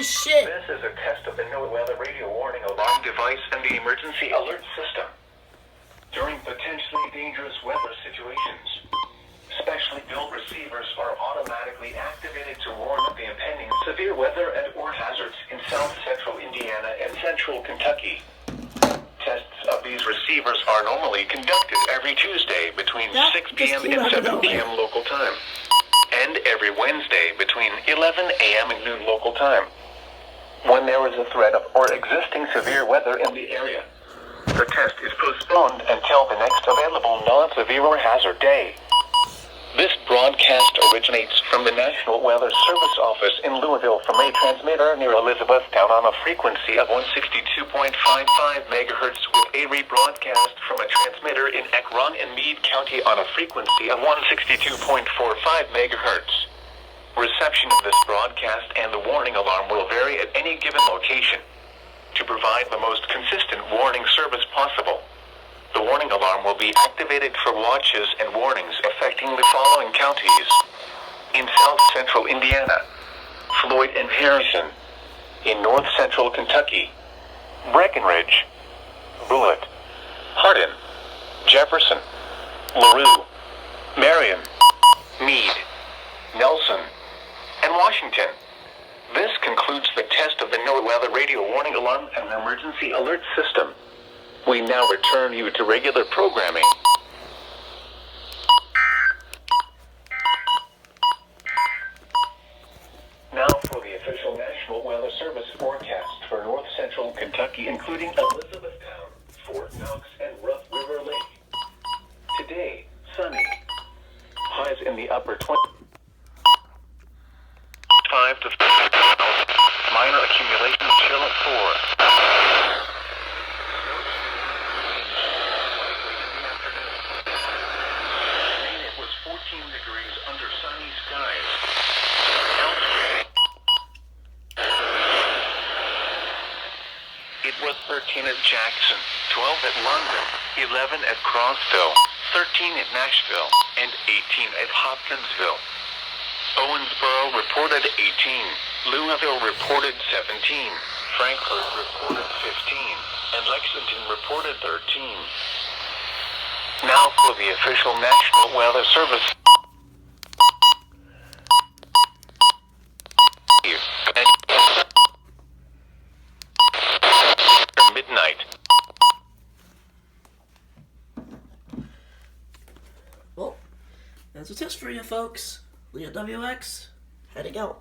Shit. This is a test of the NOAA radio warning alarm device and the emergency alert system. During potentially dangerous weather situations, specially built receivers are automatically activated to warn of the impending severe weather and/or hazards in south central Indiana and central Kentucky. Tests of these receivers are normally conducted every Tuesday between 6 p.m. and 7 p.m. local time, and every Wednesday between 11 a.m. and noon local time, when there is a threat of or existing severe weather in the area. The test is postponed until the next available non-severe or hazard day. This broadcast originates from the National Weather Service office in Louisville from a transmitter near Elizabethtown on a frequency of 162.55 megahertz with a rebroadcast from a transmitter in Ekron and Meade County on a frequency of 162.45 megahertz. Reception of this broadcast and the warning alarm will vary at any given location. To provide the most consistent warning service possible, the warning alarm will be activated for watches and warnings affecting the following counties: in south central Indiana, Floyd and Harrison; in north central Kentucky, Breckenridge, Bullitt, Hardin, Jefferson, LaRue, Marion, Meade, Nelson, and Washington. This concludes the test of the NOAA radio warning alarm and emergency alert system. We now return you to regular programming. Now for the official National Weather Service forecast for north central Kentucky, including Elizabethtown, Fort Knox, and Rough River Lake. Today, sunny. Highs in the upper 20s. 5 to 5. Minor accumulation chill at 4. It was 14 degrees under sunny skies. It was 13 at Jackson, 12 at London, 11 at Crossville, 13 at Nashville, and 18 at Hopkinsville. Owensboro reported 18, Louisville reported 17, Frankfort reported 15, and Lexington reported 13. Now for the official National Weather Service. Midnight. Well, that's a test for you folks. Leah WX, how'd it go?